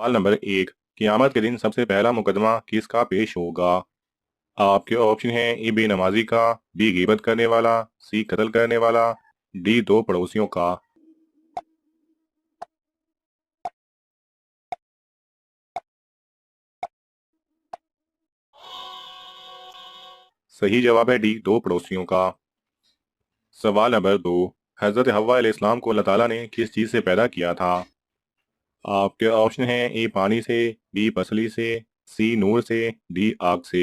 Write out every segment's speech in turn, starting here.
सवाल नंबर 1। क़यामत के दिन सबसे पहला मुकदमा किसका पेश होगा? आपके ऑप्शन हैं ए बेनमाजी का, बी गीबत करने वाला, सी कत्ल करने वाला, डी दो पड़ोसियों का। सही जवाब है डी दो पड़ोसियों का। सवाल नंबर 2। हजरत हव्वा अलैहिस्सलाम को अल्लाह ताला ने किस चीज़ से पैदा किया था? आपके ऑप्शन हैं ए पानी से, बी पसली से, सी नूर से, डी आग से।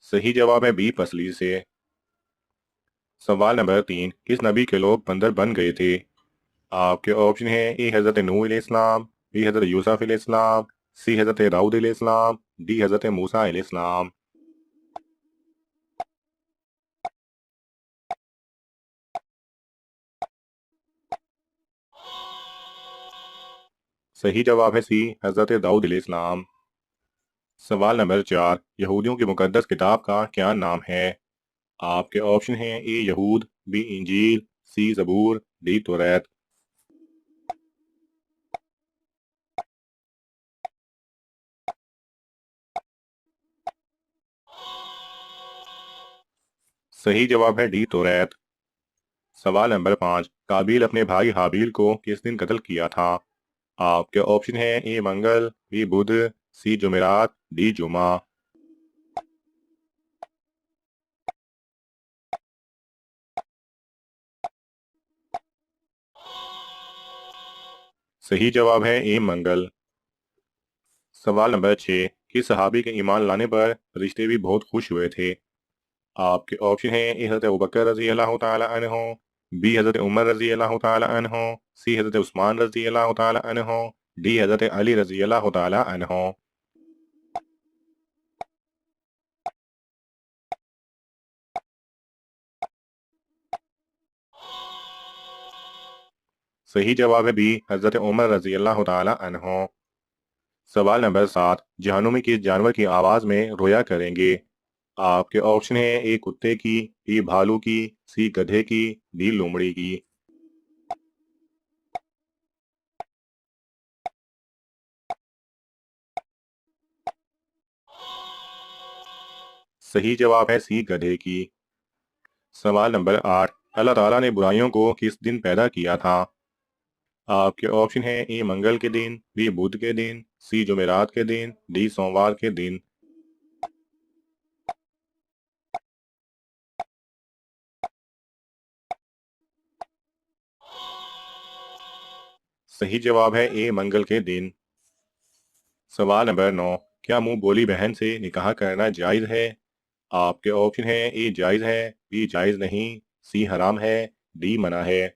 सही जवाब है बी पसली से। सवाल नंबर 3। किस नबी के लोग बंदर बन गए थे? आपके ऑप्शन हैं ए हज़रत नूह अलैहिस्सलाम, बी हज़रत यूसुफ अलैहिस्सलाम, सी हज़रत दाऊद अलैहिस्सलाम, डी हज़रत मूसा अलैहिस्सलाम। सही जवाब है सी हज़रत दाऊद अलैहिस्सलाम। सवाल नंबर 4। यहूदियों की मुकद्दस किताब का क्या नाम है? आपके ऑप्शन हैं ए यहूद, बी इंजील, सी ज़बूर, डी तौरात। सही जवाब है डी तौरात। सवाल नंबर 5। काबिल अपने भाई हाबिल को किस दिन कत्ल किया था? आपके ऑप्शन हैं ए मंगल, बी बुध, सी जुमेरात, डी जुमा। सही जवाब है ए मंगल। सवाल नंबर 6। किस सहाबी के ईमान लाने पर फरिश्ते भी बहुत खुश हुए थे? आपके ऑप्शन हैं ए हज़रत अबू बकर रजी अल्लाह तआला अन्हो, बी हज़रत उमर रजी अल्लाह तआला अन्हो, सी हज़रत उस्मान रजी अल्लाह तआला अन्हो, डी हज़रत अली रजी अल्लाह तआला अन्हो। सही जवाब है बी हज़रत उमर रजी अल्लाह तआला अन्हो। सवाल नंबर 7। जहन्नुमी किस जानवर की आवाज़ में रोया करेंगे? आपके ऑप्शन हैं ए कुत्ते की, बी भालू की, सी गधे की, डी लोमड़ी की। सही जवाब है सी गधे की। सवाल नंबर 8। अल्लाह ताला ने बुराइयों को किस दिन पैदा किया था? आपके ऑप्शन हैं ए मंगल के दिन, बी बुध के दिन, सी जुमेरात के दिन, डी सोमवार के दिन। सही जवाब है ए मंगल के दिन। सवाल नंबर 9। क्या मुंह बोली बहन से निकाह करना जायज़ है? आपके ऑप्शन हैं ए जायज़ है, बी जायज़ नहीं, सी हराम है, डी मना है।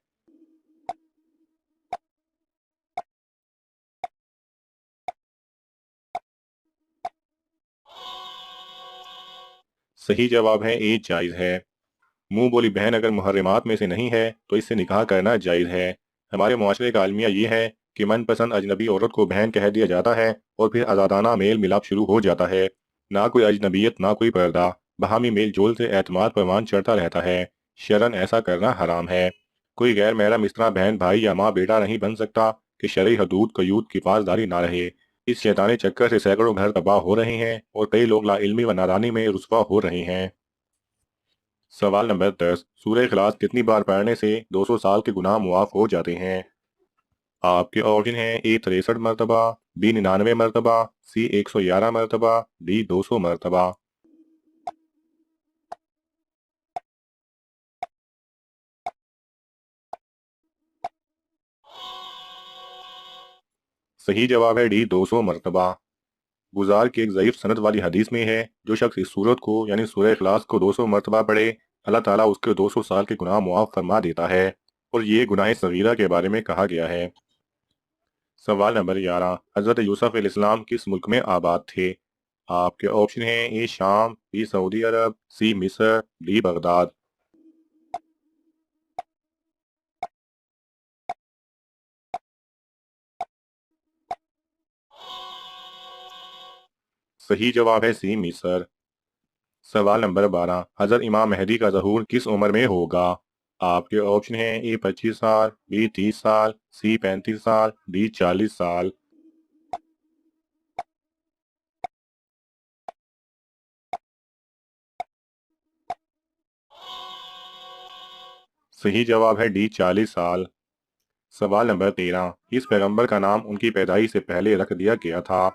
सही जवाब है ए जायज़ है। मुंह बोली बहन अगर मुहर्रमात में से नहीं है तो इससे निकाह करना जायज़ है। हमारे मुआशरे का अलमिया ये है कि मनपसंद अजनबी औरत को बहन कह दिया जाता है और फिर आज़ादाना मेल मिलाप शुरू हो जाता है। ना कोई अजनबियत ना कोई पर्दा, बाहमी मेल जोल से एतमाद परवान चढ़ता रहता है। शरन ऐसा करना हराम है। कोई गैर महरम इस तरह बहन भाई या माँ बेटा नहीं बन सकता कि शरई हदूद कयूद की पासदारी ना रहे। इस शैतानी चक्कर से सैकड़ों घर तबाह हो रहे हैं और कई लोग लाइल्मी व नादानी में रुसवा हो रहे हैं। सवाल नंबर 10। सूरह इखलास कितनी बार पढ़ने से 200 साल के गुनाह मुआफ हो जाते हैं? आपके ऑप्शन हैं ए 63 मरतबा, बी 99 मरतबा, सी 111 मरतबा, डी 200 मरतबा। सही जवाब है डी 200 मरतबा। गुजार की एक ज़ईफ सनद वाली हदीस में है जो शख्स इस सूरत को यानी सूरह इखलास को 200 मरतबा पढ़े अल्लाह ताला उसके 200 साल के गुनाह मुआफ फरमा देता है। और ये गुनाह सगीरा के बारे में कहा गया है। सवाल नंबर 11। हज़रत यूसुफ अलैहिस्सलाम किस मुल्क में आबाद थे? आपके ऑप्शन हैं ए शाम, बी सऊदी अरब, सी मिस्र, डी बगदाद। सही जवाब है सी मिस्र। سوال نمبر 12، حضرت امام مہدی کا ظہور کس عمر میں ہوگا؟ آپ کے آپشن ہیں اے 25 سال، بی 30 سال، سی 35 سال، ڈی 40 سال۔ صحیح جواب ہے ڈی 40 سال۔ سوال نمبر 13، اس پیغمبر کا نام ان کی پیدائش سے پہلے رکھ دیا گیا تھا؟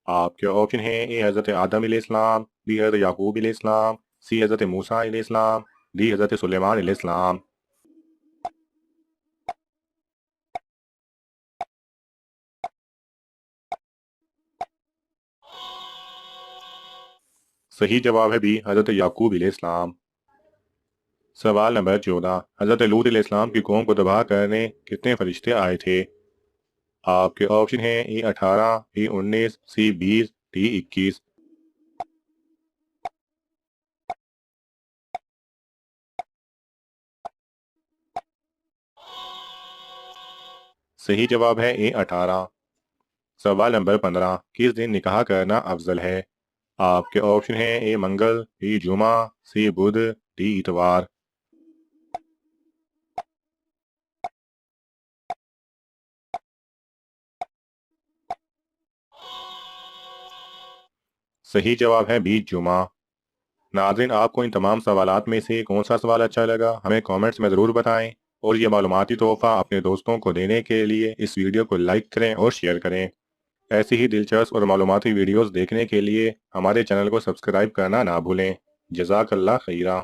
آپ کے آپشن ہیں اے حضرت آدم علیہ السلام، بی حضرت یعقوب علیہ السلام، سی حضرت موسیٰ علیہ السلام، ڈی حضرت سلیمان علیہ السلام۔ صحیح جواب ہے بی حضرت یعقوب علیہ السلام۔ سوال نمبر 14، حضرت لوط علیہ السلام کی قوم کو تباہ کرنے کتنے فرشتے آئے تھے؟ آپ کے آپشن ہیں اے 18، بی 19، سی 20، ڈی 21۔ صحیح جواب ہے اے 18۔ سوال نمبر 15، کس دن نکاح کرنا افضل ہے؟ آپ کے آپشن ہیں اے منگل، بی جمعہ، سی بدھ، ڈی اتوار۔ صحیح جواب ہے بی جمعہ۔ ناظرین، آپ کو ان تمام سوالات میں سے کون سا سوال اچھا لگا ہمیں کامنٹس میں ضرور بتائیں، اور یہ معلوماتی تحفہ اپنے دوستوں کو دینے کے لیے اس ویڈیو کو لائک کریں اور شیئر کریں۔ ایسی ہی دلچسپ اور معلوماتی ویڈیوز دیکھنے کے لیے ہمارے چینل کو سبسکرائب کرنا نہ بھولیں۔ جزاک اللہ خیرہ۔